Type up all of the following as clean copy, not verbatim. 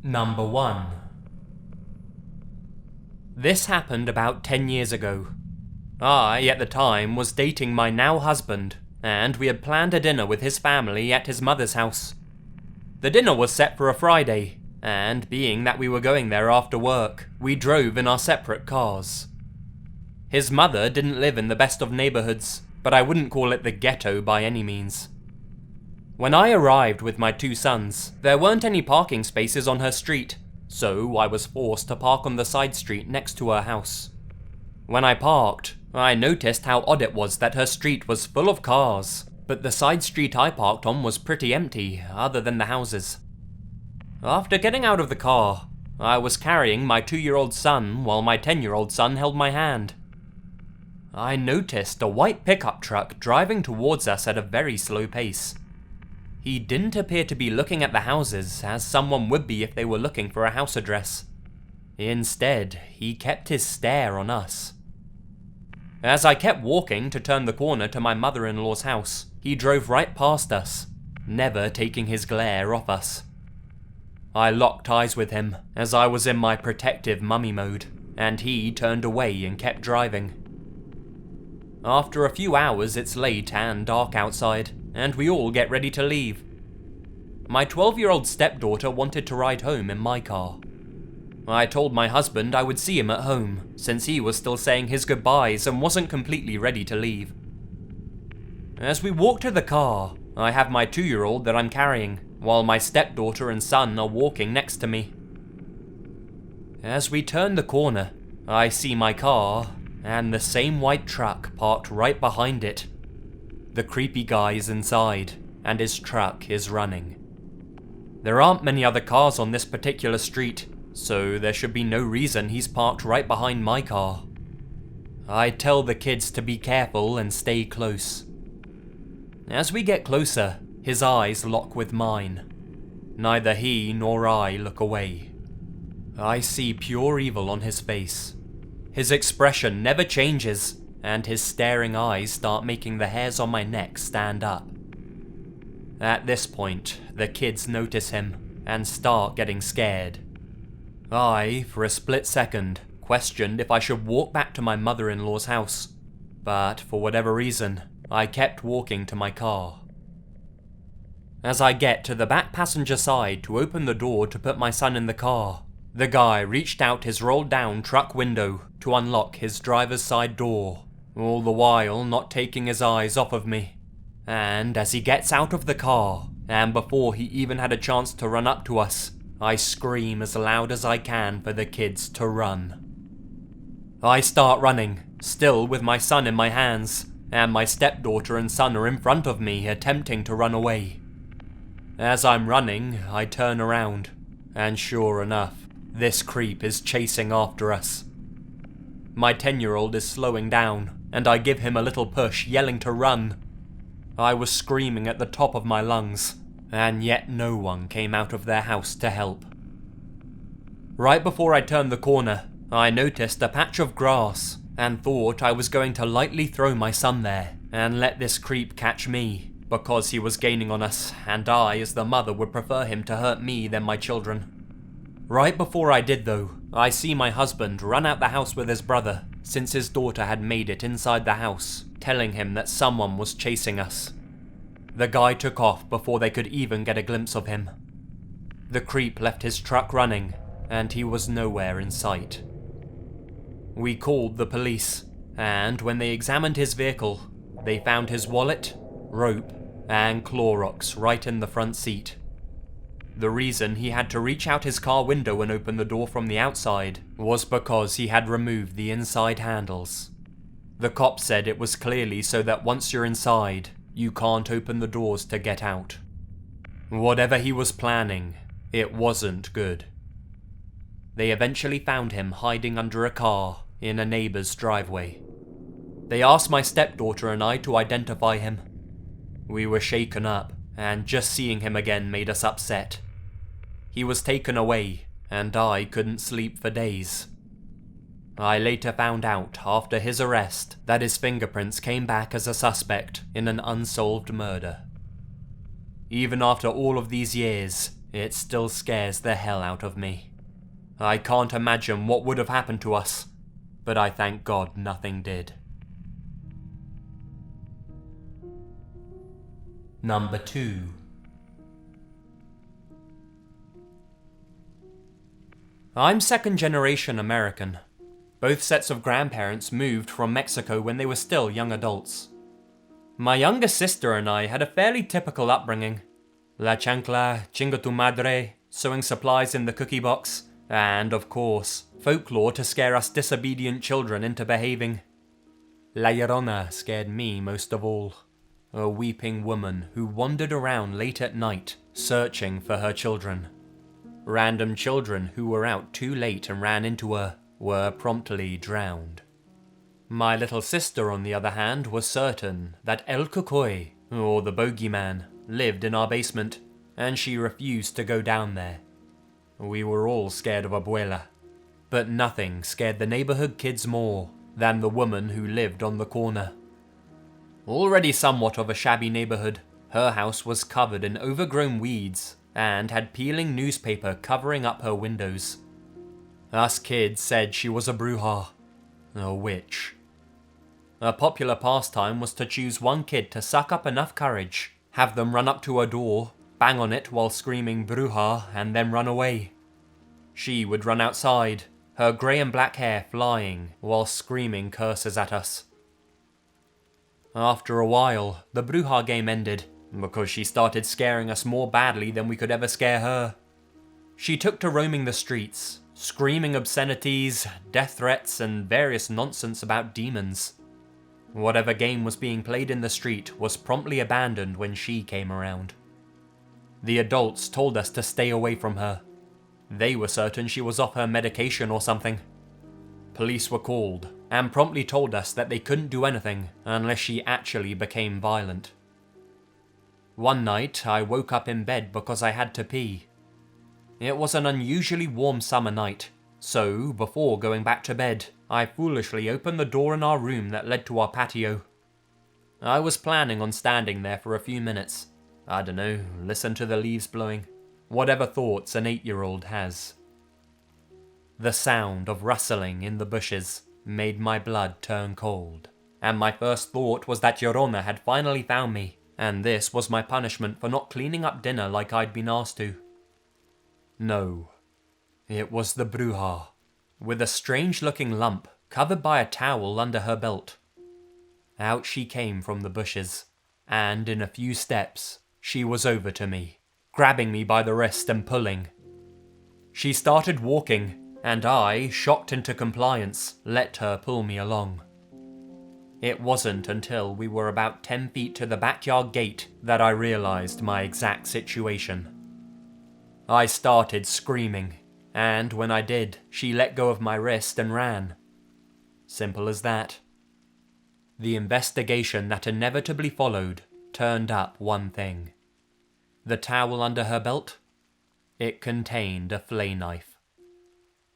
Number 1. This happened about 10 years ago. I, at the time, was dating my now husband, and we had planned a dinner with his family at his mother's house. The dinner was set for a Friday, and being that we were going there after work, we drove in our separate cars. His mother didn't live in the best of neighborhoods, but I wouldn't call it the ghetto by any means. When I arrived with my 2 sons, there weren't any parking spaces on her street, so I was forced to park on the side street next to her house. When I parked, I noticed how odd it was that her street was full of cars, but the side street I parked on was pretty empty, other than the houses. After getting out of the car, I was carrying my 2-year-old son while my 10-year-old son held my hand. I noticed a white pickup truck driving towards us at a very slow pace. He didn't appear to be looking at the houses, as someone would be if they were looking for a house address. Instead, he kept his stare on us. As I kept walking to turn the corner to my mother-in-law's house, he drove right past us, never taking his glare off us. I locked eyes with him, as I was in my protective mummy mode, and he turned away and kept driving. After a few hours, it's late and dark outside, and we all get ready to leave. My 12-year-old stepdaughter wanted to ride home in my car. I told my husband I would see him at home, since he was still saying his goodbyes and wasn't completely ready to leave. As we walk to the car, I have my 2-year-old that I'm carrying, while my stepdaughter and son are walking next to me. As we turn the corner, I see my car, and the same white truck parked right behind it. The creepy guy is inside, and his truck is running. There aren't many other cars on this particular street, so there should be no reason he's parked right behind my car. I tell the kids to be careful and stay close. As we get closer, his eyes lock with mine. Neither he nor I look away. I see pure evil on his face. His expression never changes, and his staring eyes start making the hairs on my neck stand up. At this point, the kids notice him and start getting scared. I, for a split second, questioned if I should walk back to my mother-in-law's house, but for whatever reason, I kept walking to my car. As I get to the back passenger side to open the door to put my son in the car, the guy reached out his rolled-down truck window to unlock his driver's side door, all the while not taking his eyes off of me. And as he gets out of the car, and before he even had a chance to run up to us, I scream as loud as I can for the kids to run. I start running, still with my son in my hands, and my stepdaughter and son are in front of me attempting to run away. As I'm running, I turn around, and sure enough, this creep is chasing after us. My 10-year-old is slowing down, and I give him a little push, yelling to run. I was screaming at the top of my lungs, and yet no one came out of their house to help. Right before I turned the corner, I noticed a patch of grass, and thought I was going to lightly throw my son there, and let this creep catch me, because he was gaining on us, and I, as the mother, would prefer him to hurt me than my children. Right before I did though, I see my husband run out the house with his brother, since his daughter had made it inside the house, telling him that someone was chasing us. The guy took off before they could even get a glimpse of him. The creep left his truck running, and he was nowhere in sight. We called the police, and when they examined his vehicle, they found his wallet, rope, and Clorox right in the front seat. The reason he had to reach out his car window and open the door from the outside was because he had removed the inside handles. The cop said it was clearly so that once you're inside, you can't open the doors to get out. Whatever he was planning, it wasn't good. They eventually found him hiding under a car in a neighbor's driveway. They asked my stepdaughter and I to identify him. We were shaken up, and just seeing him again made us upset. He was taken away, and I couldn't sleep for days. I later found out, after his arrest, that his fingerprints came back as a suspect in an unsolved murder. Even after all of these years, It still scares the hell out of me. I can't imagine what would have happened to us, but I thank God nothing did. Number 2. I'm second-generation American. Both sets of grandparents moved from Mexico when they were still young adults. My younger sister and I had a fairly typical upbringing. La chancla, chinga tu madre, sewing supplies in the cookie box, and, of course, folklore to scare us disobedient children into behaving. La Llorona scared me most of all. A weeping woman who wandered around late at night, searching for her children. Random children who were out too late and ran into her were promptly drowned. My little sister, on the other hand, was certain that El Cucoy, or the bogeyman, lived in our basement, and she refused to go down there. We were all scared of Abuela, but nothing scared the neighborhood kids more than the woman who lived on the corner. Already somewhat of a shabby neighborhood, her house was covered in overgrown weeds and had peeling newspaper covering up her windows. Us kids said she was a Bruja, a witch. A popular pastime was to choose one kid to suck up enough courage, have them run up to her door, bang on it while screaming Bruja, and then run away. She would run outside, her grey and black hair flying while screaming curses at us. After a while, the Bruja game ended, because she started scaring us more badly than we could ever scare her. She took to roaming the streets, screaming obscenities, death threats, and various nonsense about demons. Whatever game was being played in the street was promptly abandoned when she came around. The adults told us to stay away from her. They were certain she was off her medication or something. Police were called, and promptly told us that they couldn't do anything unless she actually became violent. One night, I woke up in bed because I had to pee. It was an unusually warm summer night, so before going back to bed, I foolishly opened the door in our room that led to our patio. I was planning on standing there for a few minutes. I don't know, listen to the leaves blowing. Whatever thoughts an 8-year-old has. The sound of rustling in the bushes made my blood turn cold, and my first thought was that Llorona had finally found me, and this was my punishment for not cleaning up dinner like I'd been asked to. No, it was the Bruja, with a strange-looking lump covered by a towel under her belt. Out she came from the bushes, and in a few steps, she was over to me, grabbing me by the wrist and pulling. She started walking, and I, shocked into compliance, let her pull me along. It wasn't until we were about 10 feet to the backyard gate that I realized my exact situation. I started screaming, and when I did, she let go of my wrist and ran. Simple as that. The investigation that inevitably followed turned up one thing. The towel under her belt? It contained a flay knife.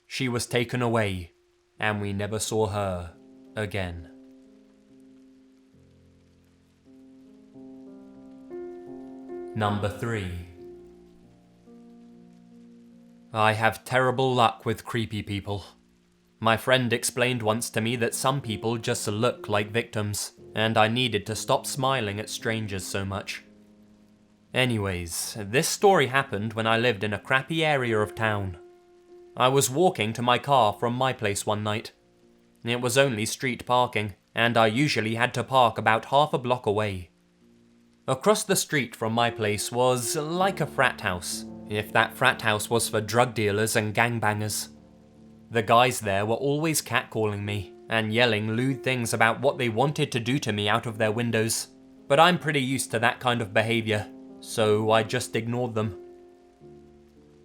She was taken away, and we never saw her again. Number 3. I have terrible luck with creepy people. My friend explained once to me that some people just look like victims, and I needed to stop smiling at strangers so much. Anyways, this story happened when I lived in a crappy area of town. I was walking to my car from my place one night. It was only street parking, and I usually had to park about half a block away. Across the street from my place was like a frat house, if that frat house was for drug dealers and gangbangers. The guys there were always catcalling me, and yelling lewd things about what they wanted to do to me out of their windows, but I'm pretty used to that kind of behaviour, so I just ignored them.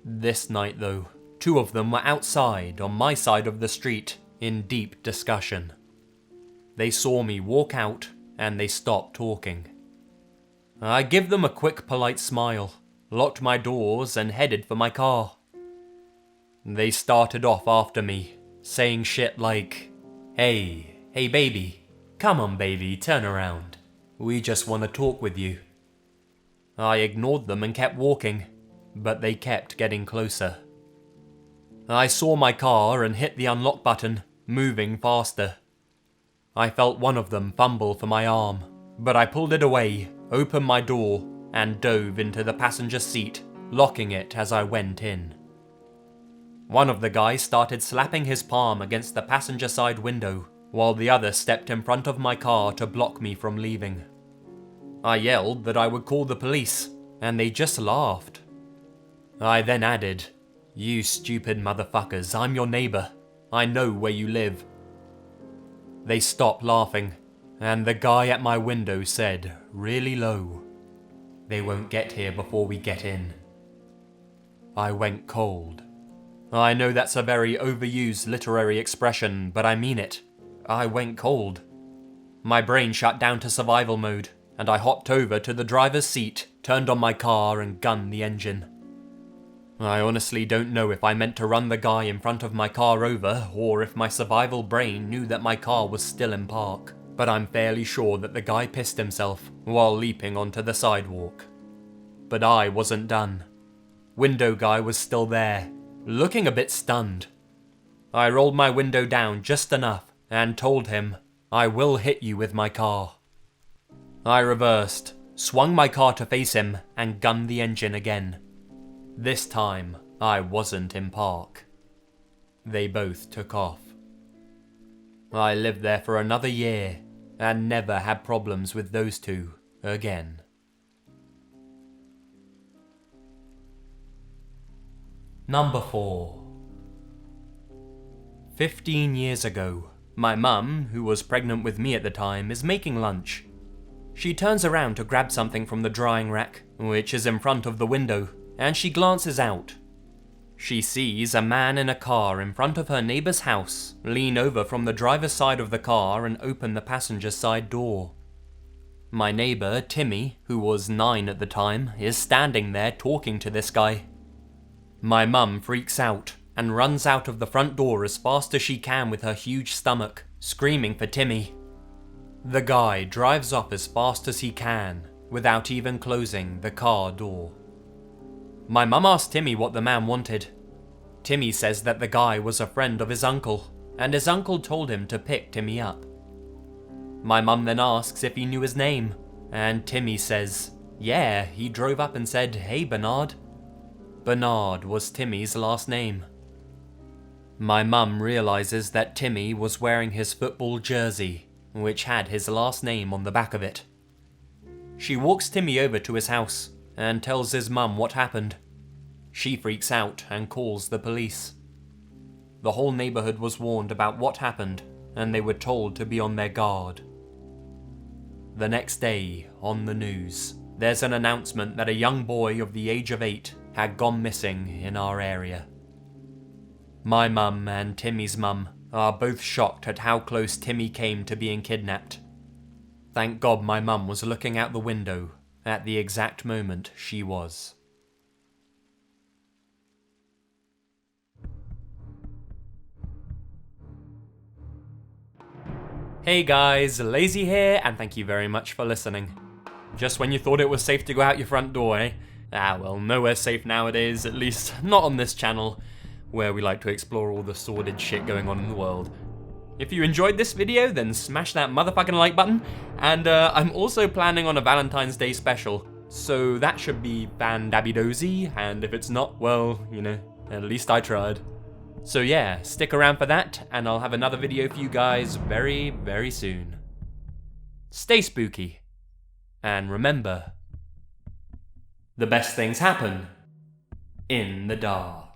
This night though, 2 of them were outside on my side of the street in deep discussion. They saw me walk out and they stopped talking. I give them a quick polite smile, locked my doors and headed for my car. They started off after me, saying shit like, hey baby, come on baby, turn around. We just want to talk with you." I ignored them and kept walking, but they kept getting closer. I saw my car and hit the unlock button, moving faster. I felt one of them fumble for my arm, but I pulled it away, opened my door, and dove into the passenger seat, locking it as I went in. One of the guys started slapping his palm against the passenger side window, while the other stepped in front of my car to block me from leaving. I yelled that I would call the police, and they just laughed. I then added, "You stupid motherfuckers, I'm your neighbour. I know where you live." They stopped laughing, and the guy at my window said, really low, "They won't get here before we get in." I went cold. I know that's a very overused literary expression, but I mean it. I went cold. My brain shut down to survival mode, and I hopped over to the driver's seat, turned on my car, and gunned the engine. I honestly don't know if I meant to run the guy in front of my car over, or if my survival brain knew that my car was still in park, but I'm fairly sure that the guy pissed himself while leaping onto the sidewalk. But I wasn't done. Window guy was still there, looking a bit stunned. I rolled my window down just enough and told him, "I will hit you with my car." I reversed, swung my car to face him, and gunned the engine again. This time, I wasn't in park. They both took off. I lived there for another year, and never had problems with those two again. Number 4. 15 years ago, my mum, who was pregnant with me at the time, is making lunch. She turns around to grab something from the drying rack, which is in front of the window, and she glances out. She sees a man in a car in front of her neighbour's house lean over from the driver's side of the car and open the passenger side door. My neighbour, Timmy, who was 9 at the time, is standing there talking to this guy. My mum freaks out and runs out of the front door as fast as she can with her huge stomach, screaming for Timmy. The guy drives off as fast as he can, without even closing the car door. My mum asked Timmy what the man wanted. Timmy says that the guy was a friend of his uncle, and his uncle told him to pick Timmy up. My mum then asks if he knew his name, and Timmy says, yeah, he drove up and said, "Hey Bernard." Bernard was Timmy's last name. My mum realizes that Timmy was wearing his football jersey, which had his last name on the back of it. She walks Timmy over to his house and tells his mum what happened. She freaks out and calls the police. The whole neighbourhood was warned about what happened, and they were told to be on their guard. The next day, on the news, there's an announcement that a young boy of the age of 8 had gone missing in our area. My mum and Timmy's mum are both shocked at how close Timmy came to being kidnapped. Thank God my mum was looking out the window at the exact moment she was. Hey guys, Lazy here, and thank you very much for listening. Just when you thought it was safe to go out your front door, eh? Well, nowhere's safe nowadays, at least not on this channel, where we like to explore all the sordid shit going on in the world. If you enjoyed this video, then smash that motherfucking like button, and I'm also planning on a Valentine's Day special, so that should be fan-dabby-dozy, and if it's not, well, you know, at least I tried. So yeah, stick around for that, and I'll have another video for you guys very, very soon. Stay spooky, and remember, the best things happen in the dark.